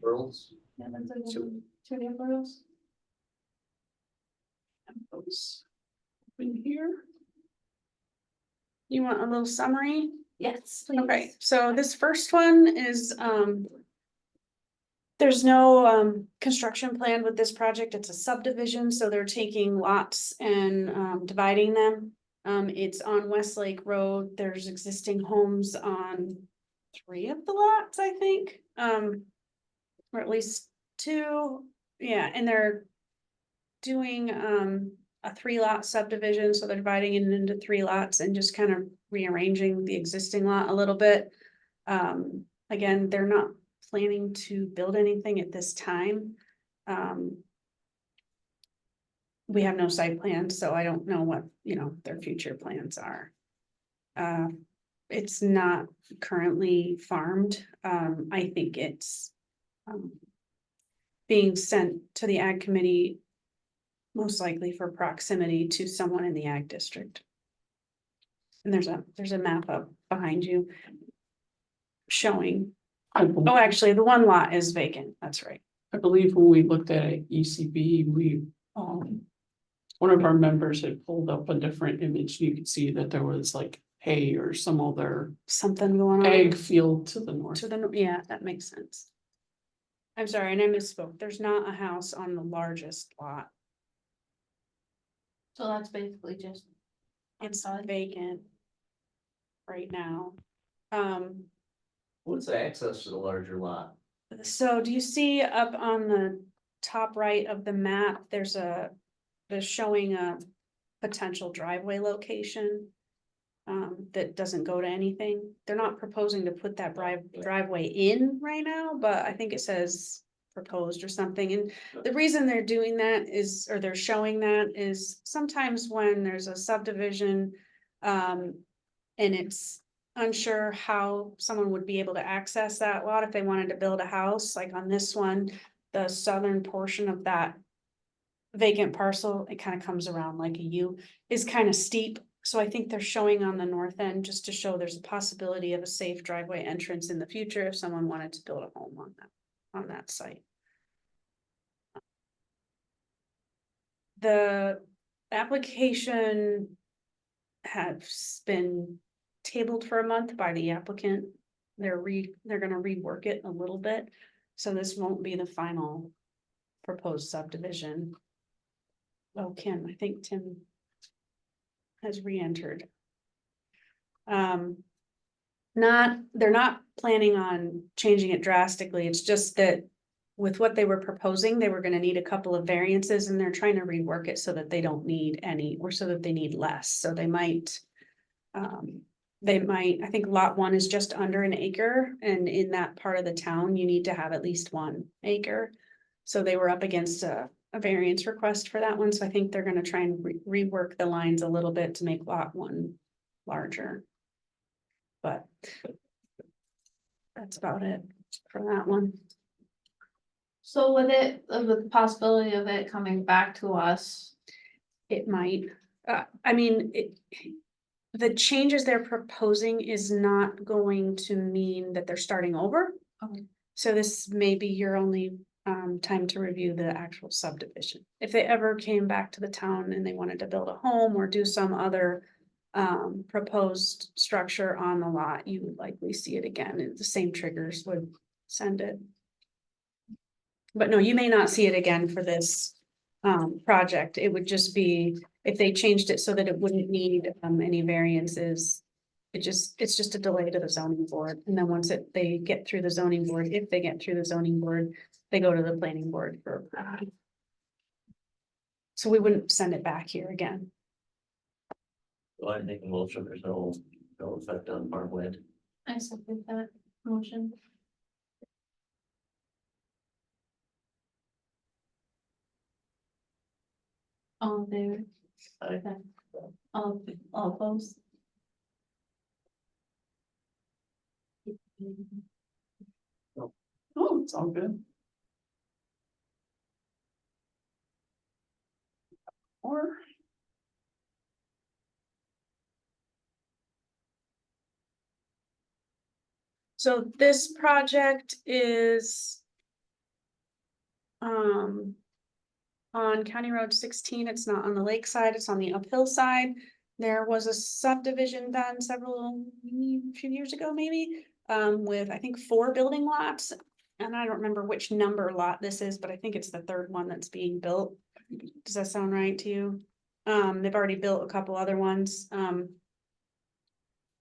Girls. Yeah, that's like two different rows. Those in here. You want a little summary? Yes, please. Okay, so this first one is, there's no, construction plan with this project, it's a subdivision, so they're taking lots and, dividing them. It's on Westlake Road, there's existing homes on 3 of the lots, I think, or at least 2, yeah, and they're doing, a 3-lot subdivision, so they're dividing it into 3 lots and just kind of rearranging the existing lot a little bit. Again, they're not planning to build anything at this time. We have no site plans, so I don't know what, their future plans are. It's not currently farmed. I think it's being sent to the ag committee, most likely for proximity to someone in the ag district. And there's a map up behind you showing, oh, actually, the 1 lot is vacant, that's right. I believe when we looked at ECB, one of our members had pulled up a different image. You could see that there was like hay or some other Something going on. ag field to the north. Yeah, that makes sense. I'm sorry, and I misspoke, there's not a house on the largest lot, So that's basically just. it's vacant. Right now. What's the access to the larger lot? So do you see up on the top right of the map, there's showing a potential driveway location. That doesn't go to anything. They're not proposing to put that driveway in right now, but I think it says proposed or something. And the reason they're doing that is, or they're showing that is sometimes when there's a subdivision, and it's unsure how someone would be able to access that lot if they wanted to build a house, like on this one, the southern portion of that vacant parcel, it kind of comes around like a U, is kind of steep. So I think they're showing on the north end just to show there's a possibility of a safe driveway entrance in the future if someone wanted to build a home on that site. The application has been tabled for a month by the applicant. They're gonna rework it a little bit, so this won't be the final proposed subdivision. Oh, Kim, I think Tim has re-entered. They're not planning on changing it drastically, it's just that with what they were proposing, they were gonna need a couple of variances and they're trying to rework it so that they don't need any, or so that they need less, so they might. I think lot 1 is just under an acre, and in that part of the town, you need to have at least 1 acre. So they were up against a variance request for that one, so I think they're gonna try and rework the lines a little bit to make lot 1 larger. But that's about it for that one. So with the possibility of it coming back to us, It might, the changes they're proposing is not going to mean that they're starting over. Okay. So this may be your only time to review the actual subdivision. If they ever came back to the town and they wanted to build a home or do some other proposed structure on the lot, you would likely see it again, and the same triggers would send it. But no, you may not see it again for this project. It would just be if they changed it so that it wouldn't need any variances. It's just a delay to the zoning board, and then once they get through the zoning board, if they get through the zoning board, they go to the planning board for approval. So we wouldn't send it back here again. Well, I think motion, there's no effect on farmland. I support that motion. All there. Okay. All opposed. Oh, it's all good. Or So this project is On County Road 16, it's not on the lake side, it's on the uphill side. There was a subdivision done few years ago, maybe, with, I think, 4 building lots. And I don't remember which number lot this is, but I think it's the 3rd one that's being built. Does that sound right to you? They've already built a couple other ones.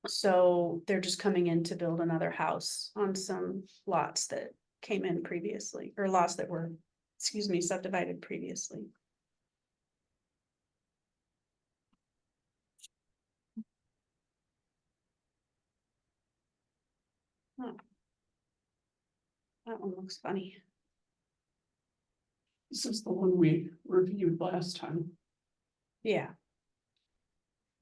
So they're just coming in to build another house on some lots that came in previously, or lots that were, excuse me, subdivided previously. Huh. That one looks funny. This is the one we reviewed last time, Yeah,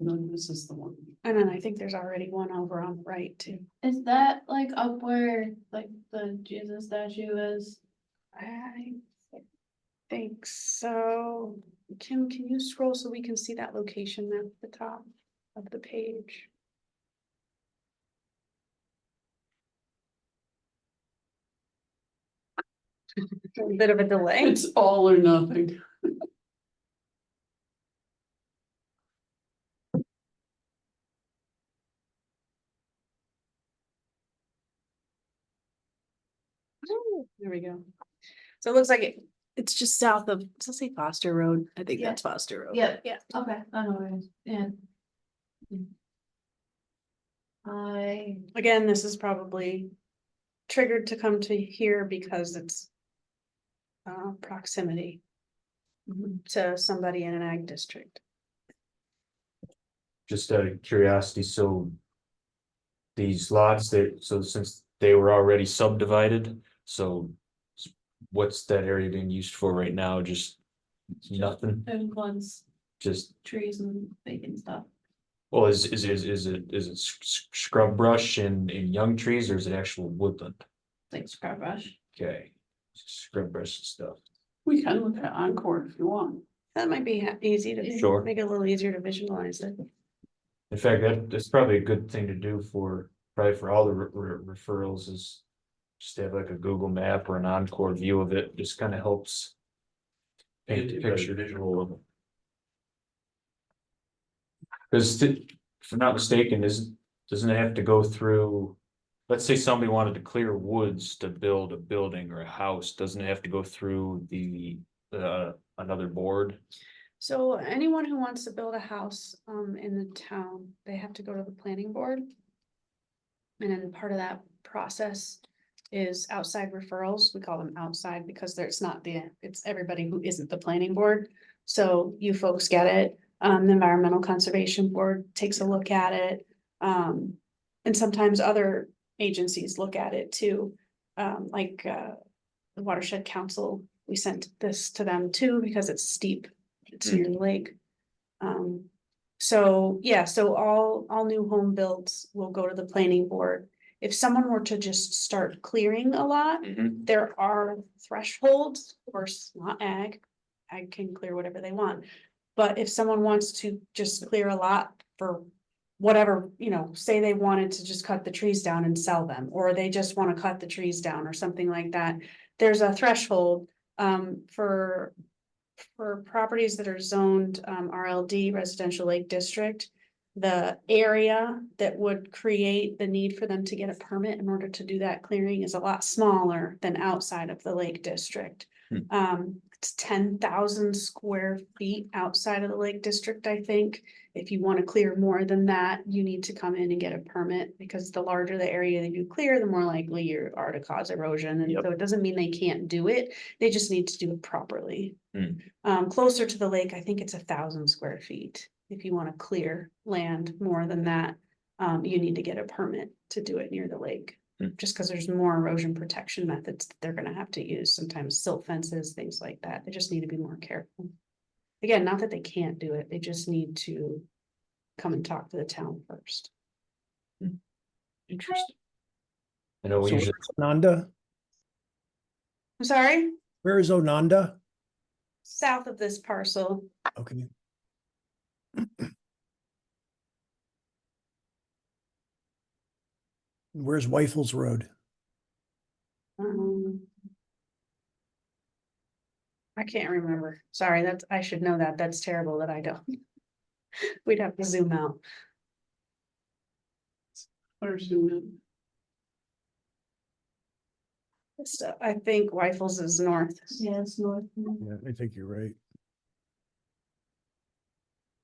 and then this is the one. and then I think there's already one over on the right too. Is that like up where like the Jesus statue is? I think so. Kim, can you scroll so we can see that location at the top of the page? A bit of a delay. It's all or nothing. There we go. So it looks like it's just south of, does it say Foster Road? I think Yeah. that's Foster Road. Yep. Yeah. Okay, I know where it is, yeah. Again, this is probably triggered to come to here because it's proximity to somebody in an ag district. Just out of curiosity, so. These lots so since they were already subdivided, so. What's that area being used for right now? Just nothing, And ones, just, trees and bacon stuff. well, is it scrub brush and young trees, or is it actual woodland? Like scrub brush. Okay, scrub brush and stuff. We can look at Encore if you want. That might be easy to Sure. make it a little easier to visualize it. In fact, that's probably a good thing to do probably for all the referrals is. Just have like a Google map or an Encore view of it, just kind of helps. Paint the picture. Visual of it. Cause if I'm not mistaken, doesn't it have to go through? Let's say somebody wanted to clear woods to build a building or a house, doesn't it have to go through another board? So anyone who wants to build a house in the town, they have to go to the planning board. And then part of that process is outside referrals. We call them outside because it's everybody who isn't the planning board. So you folks get it. The Environmental Conservation Board takes a look at it. And sometimes other agencies look at it too. Like the Watershed Council, we sent this to them too because it's steep. It's near the lake. So yeah, so all new home builds will go to the planning board. If someone were to just start clearing a lot, there are thresholds, of course, not ag. Ag can clear whatever they want. But if someone wants to just clear a lot for whatever, say they wanted to just cut the trees down and sell them, or they just want to cut the trees down or something like that. There's a threshold for properties that are zoned RLD, Residential Lake District. The area that would create the need for them to get a permit in order to do that clearing is a lot smaller than outside of the Lake District. It's 10,000 square feet outside of the Lake District, I think. If you want to clear more than that, you need to come in and get a permit because the larger the area that you clear, the more likely you are to cause erosion. And so it doesn't mean they can't do it. They just need to do it properly. Closer to the lake, I think it's 1,000 square feet. If you want to clear land more than that, you need to get a permit to do it near the lake. Just because there's more erosion protection methods that they're going to have to use, sometimes silt fences, things like that. They just need to be more careful. Again, not that they can't do it, they just need to come and talk to the town first. Interesting. I know we So usually, Ononda, I'm sorry, where is Ononda? south of this parcel. Okay. Where's Weifels Road? Um, can't remember. Sorry, I should know that. That's terrible that I don't. We'd have to zoom out. Or zoom in. So I think Weifels is north. Yeah, it's north. Yeah, I think you're right.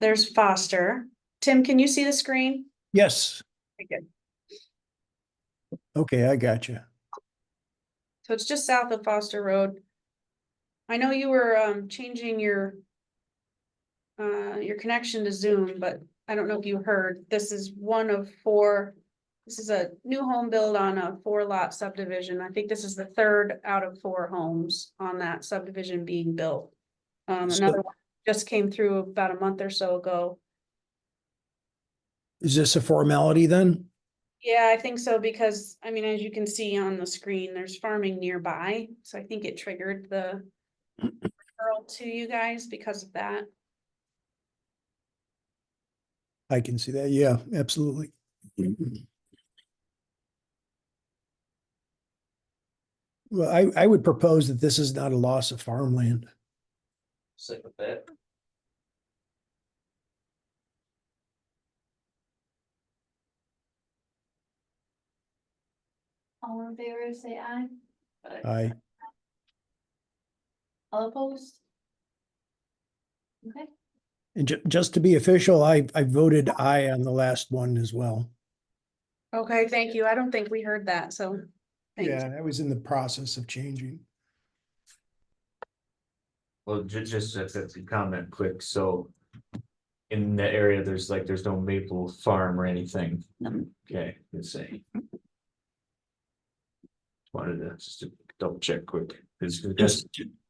There's Foster. Tim, can you see the screen? Yes, Okay, good. okay, I got you. So it's just south of Foster Road. I know you were changing your connection to Zoom, but I don't know if you heard, this is one of four. This is a new home build on a 4-lot subdivision. I think this is the third out of 4 homes on that subdivision being built. Another one just came through about a month or so ago. Is this a formality then? Yeah, I think so, because, I mean, as you can see on the screen, there's farming nearby, so I think it triggered the referral to you guys because of that. I can see that. Yeah, absolutely. Well, I would propose that this is not a loss of farmland. Sick with that. All in favor, say aye. I, All opposed? Okay, and just to be official, I voted aye on the last one as well. Okay, thank you. I don't think we heard that, so. thank you. Yeah, I was in the process of changing. Well, just that's a comment quick, so. In that area, there's no maple farm or anything. Okay, let's say. Wanted to just double check quick.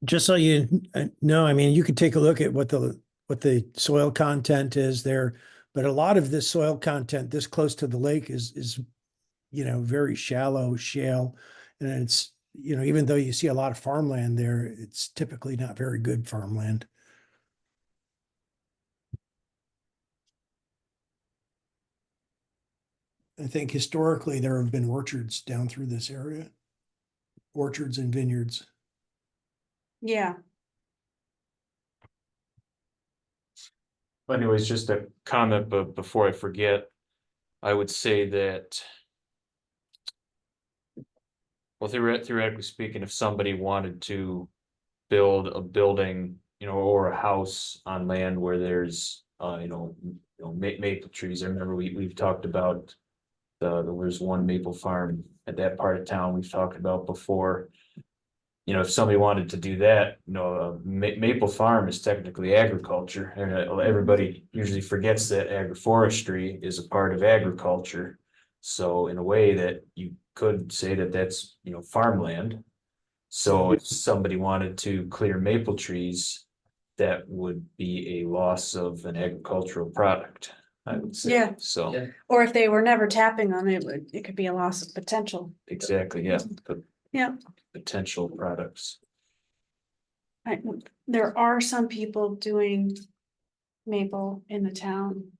Just so you know, I mean, you could take a look at what the soil content is there, but a lot of this soil content this close to the lake is, you know, very shallow shale. And it's, you know, even though you see a lot of farmland there, it's typically not very good farmland. I think historically there have been orchards down through this area. Orchards and vineyards. Yeah, Anyways, just a comment, but before I forget, I would say that. Well, theoretically speaking, if somebody wanted to build a building, you know, or a house on land where there's, maple trees. I remember we've talked about there's one maple farm at that part of town we've talked about before. You know, if somebody wanted to do that, you know, maple farm is technically agriculture, and everybody usually forgets that agroforestry is a part of agriculture. So in a way that you could say that that's, you know, farmland. So if somebody wanted to clear maple trees, that would be a loss of an agricultural product, I would say. Yeah. So, Yeah. or if they were never tapping on it, it could be a loss of potential. exactly, yeah. Yeah. Potential products. There are some people doing maple in the town.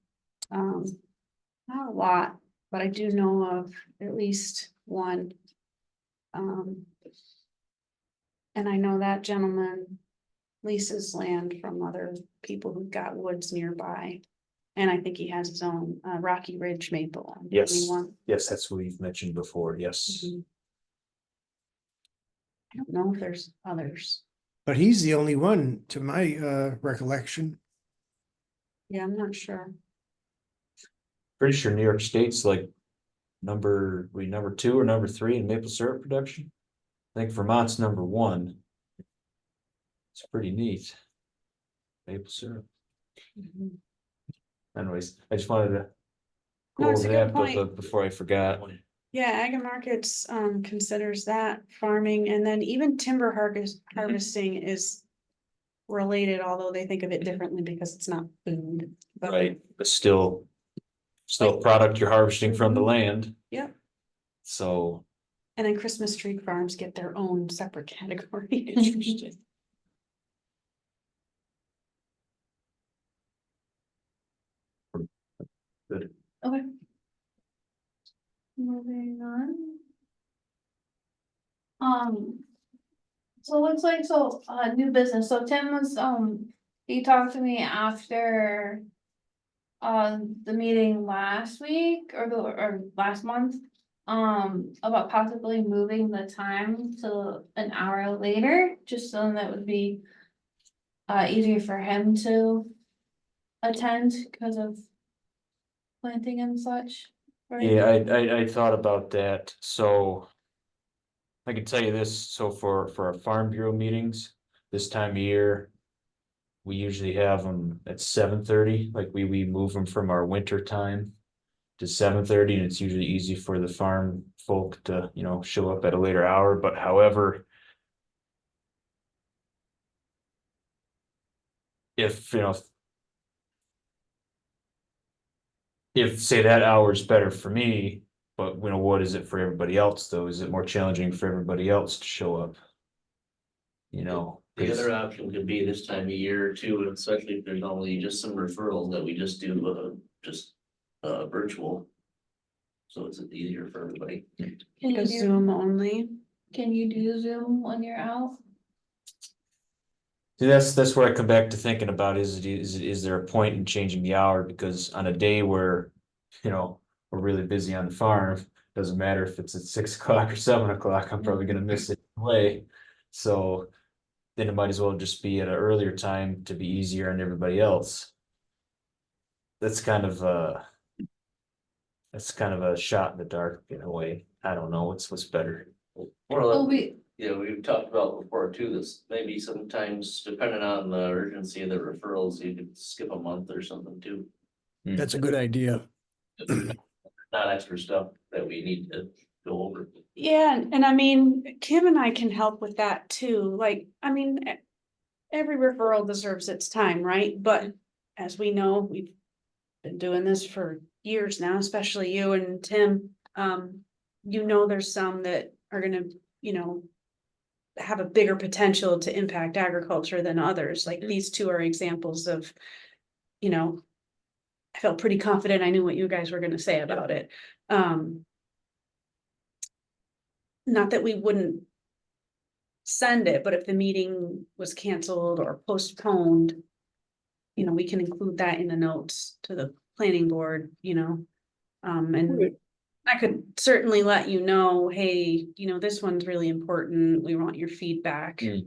Not a lot, but I do know of at least one. And I know that gentleman leases land from other people who've got woods nearby. And I think he has his own Rocky Ridge maple. on Yes. 21. Yes, that's what we've mentioned before, yes. Mhm. I don't know if there's others. But he's the only one to my recollection. Yeah, I'm not sure. Pretty sure New York State's like number 2 or number 3 in maple syrup production. I think Vermont's number 1. It's pretty neat. Maple syrup. Mhm. Anyways, I just wanted to go No, it's over a good that, point. but before I forgot. Yeah, Ag and Markets considers that farming, and then even timber harvesting is related, although they think of it differently because it's not food. But Right, but still a product you're harvesting from the Mhm. land. Yep. So, And then Christmas tree farms get their own separate category. interesting. Good. okay. Moving on. So it looks like, new business, so Tim was, he talked to me after. The meeting last week or last month. About possibly moving the time to an hour later, just so that would be. Easier for him to. Attend because of. Planting and such. right? Yeah, I thought about that, so. I can tell you this, so for our Farm Bureau meetings, this time of year. We usually have them at 7:30, like we move them from our winter time. To 7:30, and it's usually easy for the farm folk to, show up at a later hour, but however. If, If, say, that hour is better for me, but what is it for everybody else, though? Is it more challenging for everybody else to show up? You know, The 'cause- other option could be this time of year too, especially if there's only just some referrals that we just do, virtual. So it's easier for everybody. Can you Because do, Zoom only. can you do Zoom when you're out? See, that's where I come back to thinking about is there a point in changing the hour? Because on a day where, we're really busy on the farm, doesn't matter if it's at 6 o'clock or 7 o'clock, I'm probably gonna miss it anyway. So then it might as well just be at an earlier time to be easier on everybody else. That's kind of a shot in the dark in a way. I don't know what's better. Well, We've talked about before too, this maybe sometimes depending on the urgency of the referrals, you could skip a month or something too. That's a good idea. Not extra stuff that we need to go over. Yeah, and I mean, Kim and I can help with that too, like, I mean. Every referral deserves its time, right? But as we know, we've been doing this for years now, especially you and Tim. There's some that are gonna, have a bigger potential to impact agriculture than others, like these two are examples of, I felt pretty confident I knew what you guys were gonna say about it. Not that we wouldn't send it, but if the meeting was canceled or postponed. We can include that in the notes to the planning board, and I could certainly let you know, hey, this one's really important, we want your feedback. Yeah,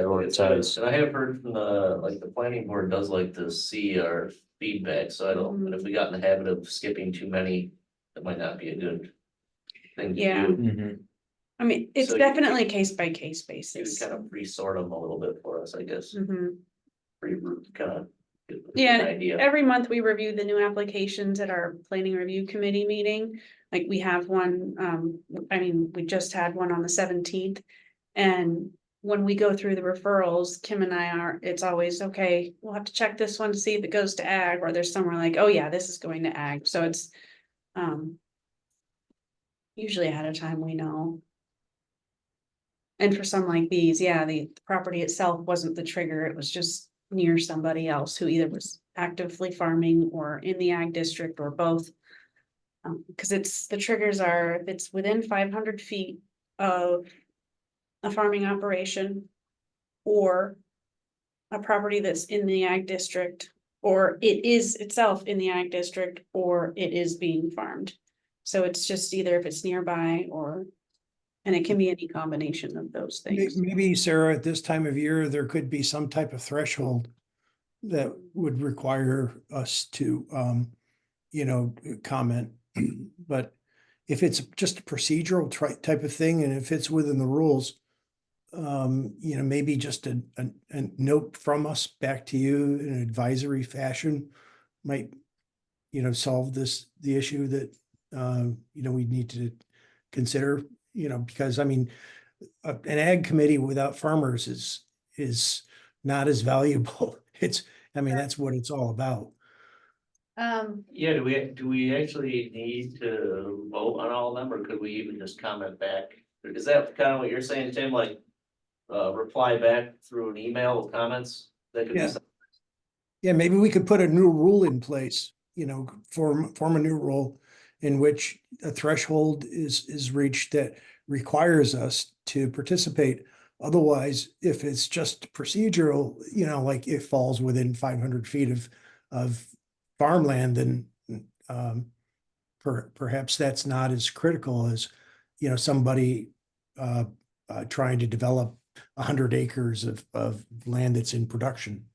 or it says, And I have heard from the planning board does like to see our feedback, so I don't, but if we got in the habit of skipping too many, that might not be a good thing to Yeah. do. I mean, it's So you- definitely case by case You basis. would kind of re-sort them a little bit for us, I guess, Mhm. kind of. Yeah, Idea. Every month we review the new applications at our planning review committee meeting. Like we have one, we just had one on the 17th. And when we go through the referrals, Kim and I it's always, okay, we'll have to check this one to see if it goes to ag, or there's somewhere like, oh yeah, this is going to ag. So it's usually ahead of time we know. And for some like these, yeah, the property itself wasn't the trigger, it was just near somebody else who either was actively farming or in the ag district or both. Because the triggers are, if it's within 500 feet of a farming operation or a property that's in the ag district, or it is itself in the ag district, or it is being farmed. So it's just either if it's nearby and it can be any combination of those things. Maybe, Sarah, at this time of year, there could be some type of threshold that would require us to, comment. But if it's just a procedural type of thing, and if it's within the rules, maybe just a note from us back to you in an advisory fashion might, solve the issue that, we need to consider, because an ag committee without farmers is not as valuable. That's what it's all about. Yeah, do we actually need to vote on all of them, or could we even just comment back? Is that kind of what you're saying, Tim, like, reply back through an email with comments? That could be Yeah. something. Yeah, maybe we could put a new rule in place, form a new rule in which a threshold is reached that requires us to participate Otherwise, if it's just procedural, like it falls within 500 feet of farmland, then perhaps that's not as critical as, somebody trying to develop 100 acres of land that's in production.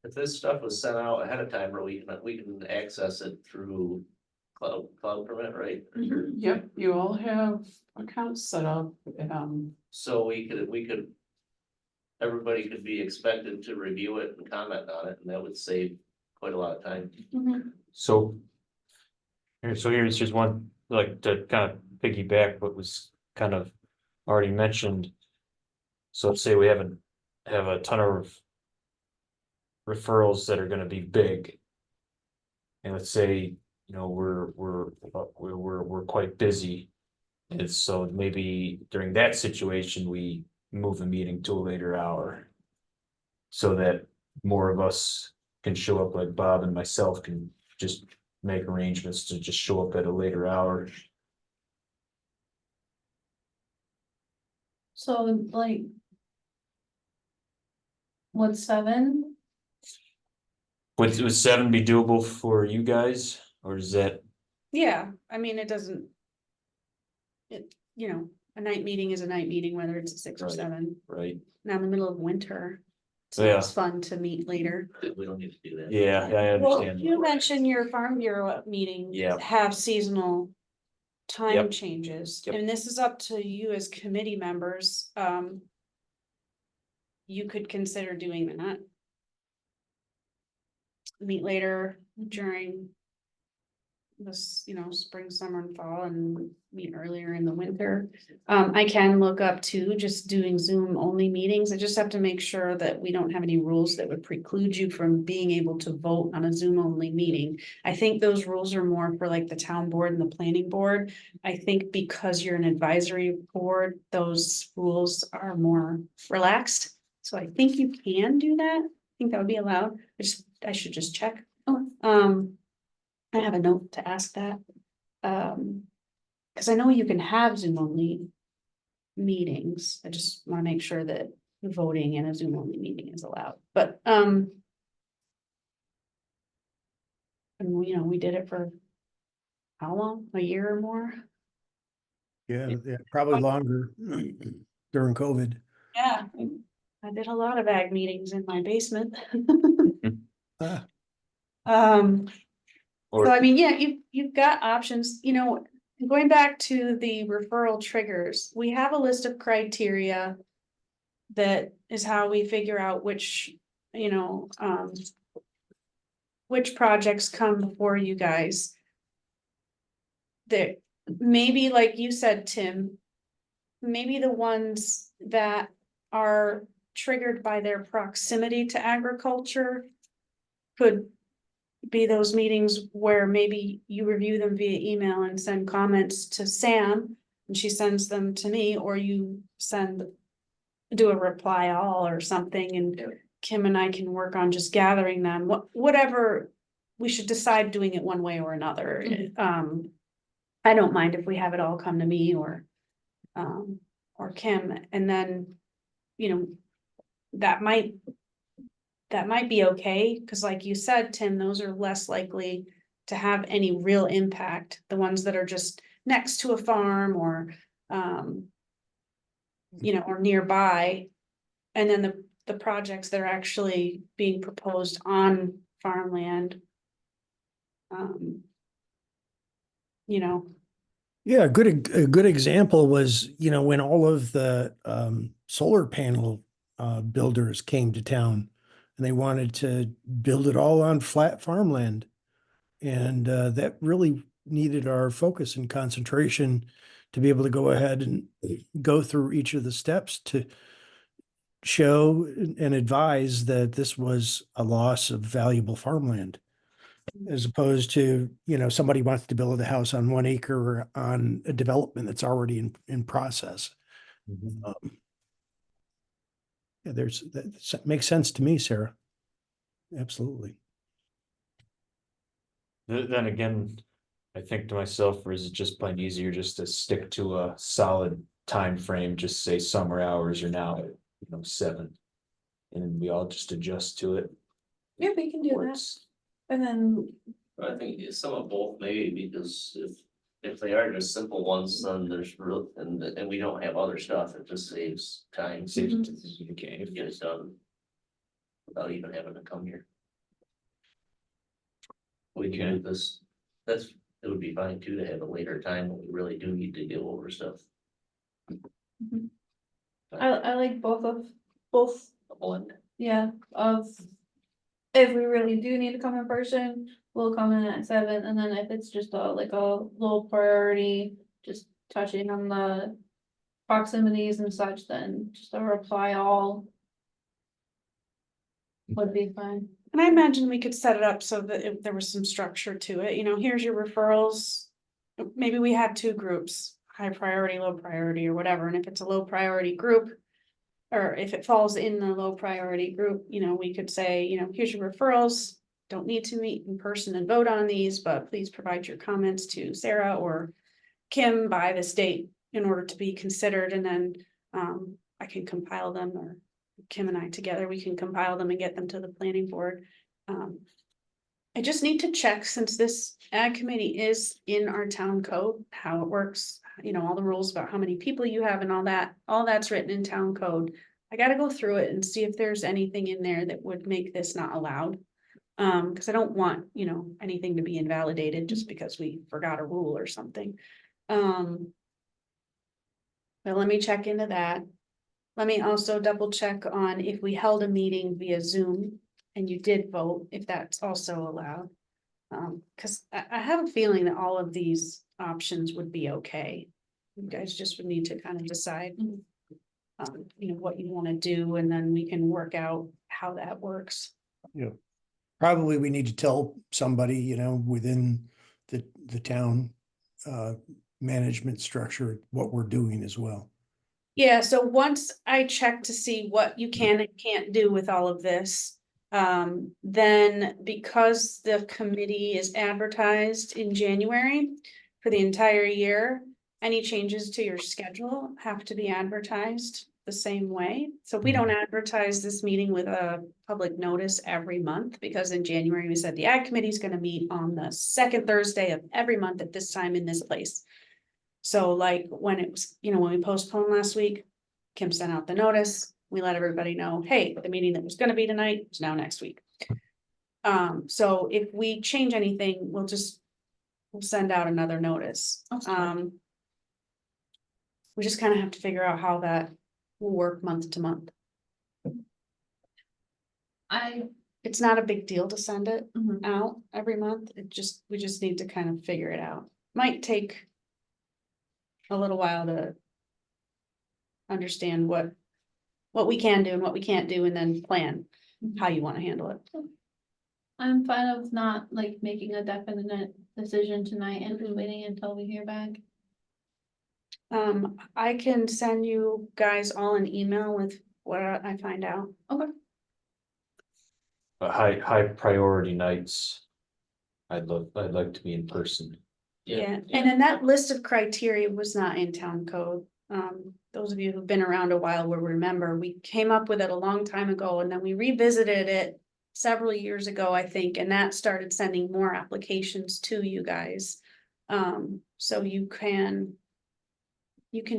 If this stuff was sent out ahead of time, or we can access it through cloud permit, right? Yep, you all have accounts set up, So we could. Everybody could be expected to review it and comment on it, and that would save quite a lot of time. So. Here's just one, like to kind of piggyback what was kind of already mentioned. So let's say we have a ton of referrals that are gonna be big. And let's say, we're quite busy. And so maybe during that situation, we move the meeting to a later hour. So that more of us can show up, like Bob and myself can just make arrangements to just show up at a later hour. So like. What's 7? Would 7 be doable for you guys, or is that? Yeah, I mean, it doesn't. A night meeting is a night meeting, whether it's a 6 or Right. 7, Right, now in the middle of winter. So Yeah. it's fun to meet later. We don't need to do that. yeah, I Well, understand. you mentioned your Farm Bureau meeting. Yeah. Have seasonal time Yep. changes, Yep. and this is up to you as committee members. You could consider doing that. Meet later during this, spring, summer and fall, and meet earlier in the winter. I can look up to just doing Zoom only meetings. I just have to make sure that we don't have any rules that would preclude you from being able to vote on a Zoom only meeting. I think those rules are more for like the town board and the planning board. I think because you're an advisory board, those rules are more relaxed. So I think you can do that. I think that would be allowed. I should just check. I have a note to ask that. Cause I know you can have Zoom only meetings. I just wanna make sure that voting in a Zoom only meeting is allowed, but, and we did it for how long? A year or more? Yeah, probably longer during COVID. Yeah. I did a lot of ag meetings in my basement. Ah. Or- So I mean, yeah, you've got options, going back to the referral triggers, we have a list of criteria. That is how we figure out which projects come before you guys. That maybe, like you said, Tim, maybe the ones that are triggered by their proximity to agriculture could be those meetings where maybe you review them via email and send comments to Sam and she sends them to me, or you do a reply all or something, and Kim and I can work on just gathering them, whatever. We should decide doing it one way or another. I don't mind if we have it all come to me or Kim, and then, that might be okay, because like you said, Tim, those are less likely to have any real impact. The ones that are just next to a farm or, or nearby. And then the projects that are actually being proposed on farmland. Yeah, a good example was, when all of the solar panel builders came to town and they wanted to build it all on flat farmland. And that really needed our focus and concentration to be able to go ahead and go through each of the steps to show and advise that this was a loss of valuable farmland. As opposed to, somebody wants to build a house on 1 acre on a development that's already in process. Mhm. Yeah, that makes sense to me, Sarah. Absolutely. Then again, I think to myself, or is it just plain easier just to stick to a solid time frame, just say summer hours are now at, 7. And we all just adjust to it. Yeah, we can do that. Works. And then, I think it's some of both maybe, because if they are just simple ones, then there's real, and we don't have other stuff, it just saves time. See if Mhm. you can. To get it done. Without even having to come here. We can do this, it would be fine too to have a later time when we really do need to go over stuff. I like both, A blend. yeah, of. If we really do need to come in person, we'll come in at 7, and then if it's just like a low priority, just touching on the. Proximities and such, then just a reply all. Would be fine. And I imagine we could set it up so that if there was some structure to it, here's your referrals. Maybe we had 2 groups, high priority, low priority, or whatever, and if it's a low priority group. Or if it falls in the low priority group, we could say, here's your referrals. Don't need to meet in person and vote on these, but please provide your comments to Sarah or Kim by this date in order to be considered, and then I can compile them, or Kim and I together, we can compile them and get them to the planning board. I just need to check, since this ag committee is in our town code, how it works, all the rules about how many people you have and all that's written in town code. I gotta go through it and see if there's anything in there that would make this not allowed. Cause I don't want, anything to be invalidated just because we forgot a rule or something. But let me check into that. Let me also double check on if we held a meeting via Zoom and you did vote, if that's also allowed. Cause I have a feeling that all of these options would be okay. You guys just would need to kind of decide. What you wanna do, and then we can work out how that works. Probably we need to tell somebody, within the town management structure what we're doing as well. Yeah, so once I check to see what you can and can't do with all of this, then because the committee is advertised in January for the entire year, any changes to your schedule have to be advertised the same way. So we don't advertise this meeting with a public notice every month, because in January we said the ag committee is gonna meet on the 2nd Thursday of every month at this time in this place. So like when it was, when we postponed last week, Kim sent out the notice, we let everybody know, hey, the meeting that was gonna be tonight is now next week. So if we change anything, we'll send out another notice. Okay. We just kind of have to figure out how that will work month to month. It's not a big deal to send it Mhm. out every month. We just need to kind of figure it out. Might take a little while to understand what we can do and what we can't do, and then plan how you want to handle it. I'm fine with not like making a definite decision tonight and waiting until we hear back. I can send you guys all an email with what I find out. But high priority nights. I'd like to be in person. Yeah, and then that list of criteria was not in town code. Those of you who've been around a while will remember, we came up with it a long time ago, and then we revisited it several years ago, I think, and that started sending more applications to you guys. So you can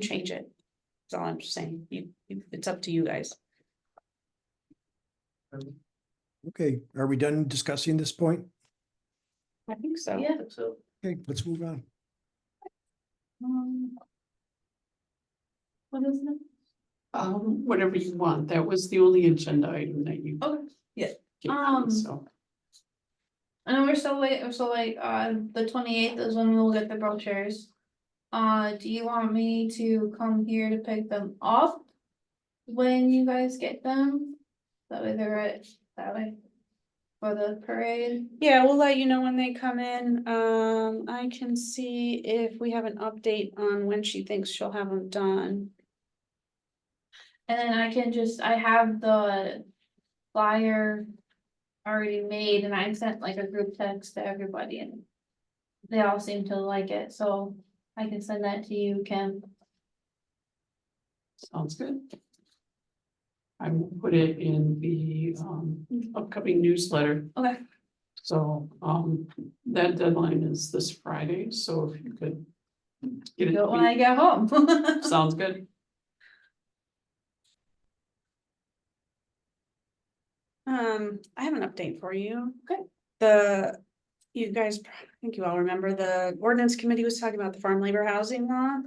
change it. That's all I'm saying. It's up to you guys. Okay, are we done discussing this point? I think so. Yeah. So, Okay, let's move on. What is it? Whatever you want, that was the only agenda item that you. Okay, yeah. gave me, so. I know we're still waiting, so like, the 28th is when we'll get the brochures. Do you want me to come here to pick them up? When you guys get them? That way they're right, that way. For the parade. Yeah, we'll let you know when they come in. I can see if we have an update on when she thinks she'll have them done. And then I have the flyer already made, and I sent like a group text to everybody, and they all seem to like it, so I can send that to you, Kim. Sounds good. I will put it in the upcoming newsletter. Okay. So that deadline is this Friday, so if you could get it. Do to it when I me. get home. Sounds good. I have an update for you. Okay. You guys, I think you all remember the ordinance committee was talking about the farm labor housing law.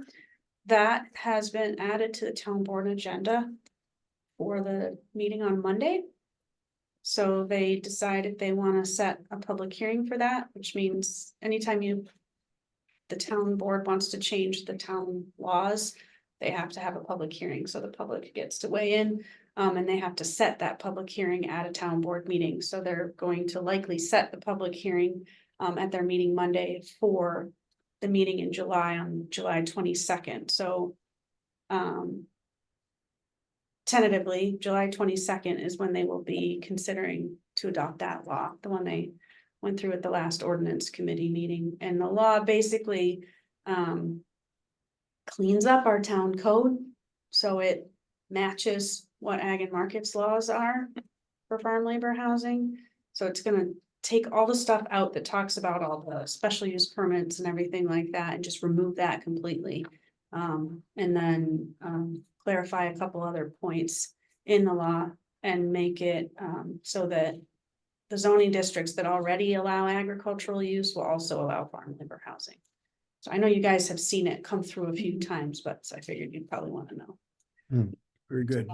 That has been added to the town board agenda for the meeting on Monday. So they decide if they want to set a public hearing for that, which means anytime the town board wants to change the town laws, they have to have a public hearing, so the public gets to weigh in. And they have to set that public hearing at a town board meeting, so they're going to likely set the public hearing at their meeting Monday for the meeting in July on July 22nd, so tentatively, July 22nd is when they will be considering to adopt that law, the one they went through at the last ordinance committee meeting, and the law basically cleans up our town code, so it matches what ag and markets laws are for farm labor housing. So it's gonna take all the stuff out that talks about all the special use permits and everything like that, and just remove that completely. And then clarify a couple other points in the law and make it so that the zoning districts that already allow agricultural use will also allow farm labor housing. So I know you guys have seen it come through a few times, but I figured you'd probably want to know. Very good.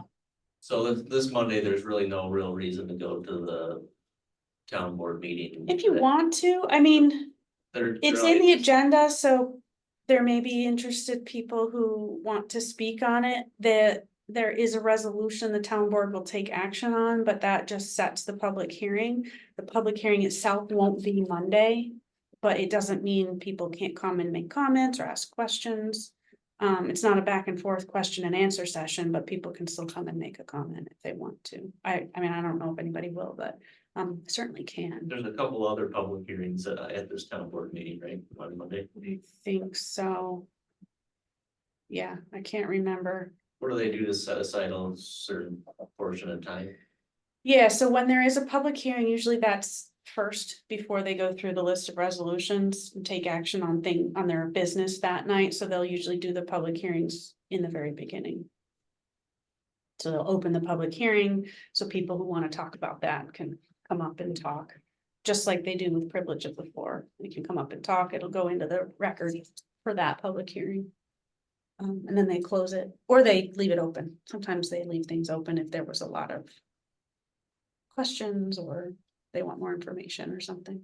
So this Monday, there's really no real reason to go to the town board meeting. If you want to, I mean, They're it's really- in the agenda, so there may be interested people who want to speak on it. That there is a resolution the town board will take action on, but that just sets the public hearing. The public hearing itself won't be Monday, but it doesn't mean people can't come and make comments or ask questions. It's not a back and forth question and answer session, but people can still come and make a comment if they want to. I mean, I don't know if anybody will, but certainly can. There's a couple other public hearings at this town board meeting, right, on Monday? I think so. Yeah, I can't remember. What do they do to set aside a certain portion of time? Yeah, so when there is a public hearing, usually that's first before they go through the list of resolutions and take action on their business that night. So they'll usually do the public hearings in the very beginning. So they'll open the public hearing, so people who want to talk about that can come up and talk. Just like they do with privilege of the floor. They can come up and talk. It'll go into the record for that public hearing. And then they close it, or they leave it open. Sometimes they leave things open if there was a lot of questions or they want more information or something.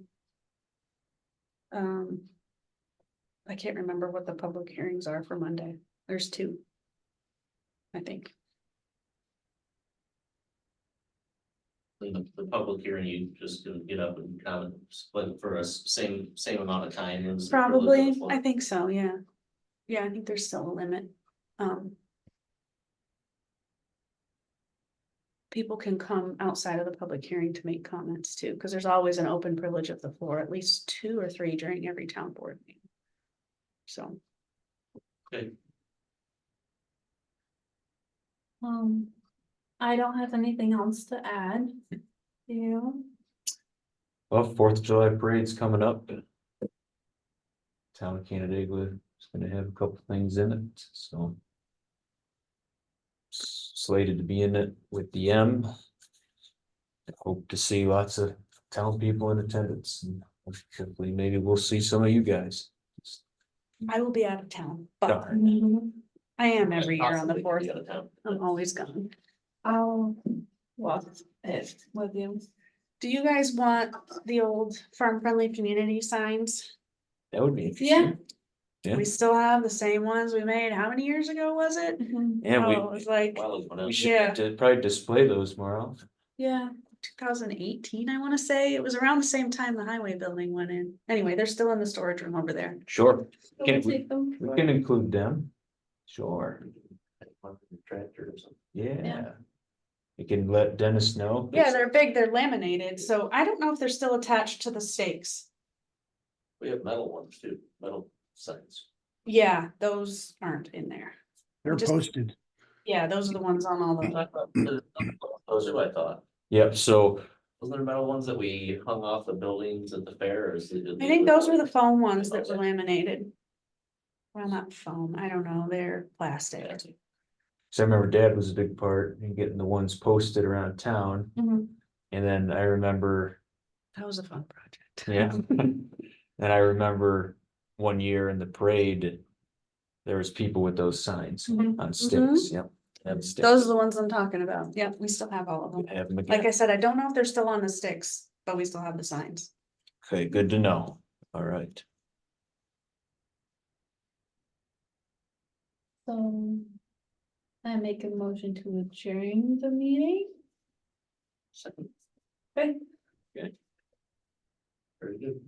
I can't remember what the public hearings are for Monday. There's 2. I think. The public hearing, you just gonna get up and comment, split for us, same amount of time as. Probably, I think so, yeah. Yeah, I think there's still a limit. People can come outside of the public hearing to make comments too, because there's always an open privilege of the floor, at least 2 or 3 during every town board meeting. So. Okay. I don't have anything else to add. You? Well, 4th of July parade's coming up. Town of Canandaigua is gonna have a couple things in it, so. Slated to be in it with the M. Hope to see lots of town people in attendance, and hopefully maybe we'll see some of you guys. I will be out of town, but Darn. I am every year on the Possibly 4th. be out of town. I'm always gone. I'll walk it with you. Do you guys want the old farm friendly community signs? That would be Yeah. interesting. Yeah. We still have the same ones we made. How many years ago was it? Yeah, Oh, it was like, Well, it's one of- we should Yeah. probably display those more often. yeah, 2018, I wanna say. It was around the same time the highway building went in. Anyway, they're still in the storage room over there. Sure, So Can we'll we- take them. we can include them. Sure, Tractor or something. yeah. You can let Dennis know. Yeah, they're big, they're laminated, so I don't know if they're still attached to the stakes. We have metal ones too, metal signs. Yeah, those aren't in there. They're Just- posted. Yeah, those are the ones on all the, Those are what I thought. Yep, so Wasn't there metal ones that we hung off the buildings at the fair or is it? I think those were the foam ones that were laminated. Well, not foam, I don't know, they're plastic. so I remember Dad was a big part in getting the ones posted around town. Mhm. And then I remember, That was a fun project. yeah. And I remember one year in the parade, there was people with those signs Mhm. on sticks, yep. And sticks. Those are the ones I'm talking about. Yeah, we still have all of them. Have them Like again. I said, I don't know if they're still on the sticks, but we still have the signs. Okay, good to know. All right. So. I make a motion to adjourn the meeting. Second. Okay. Okay. Very good.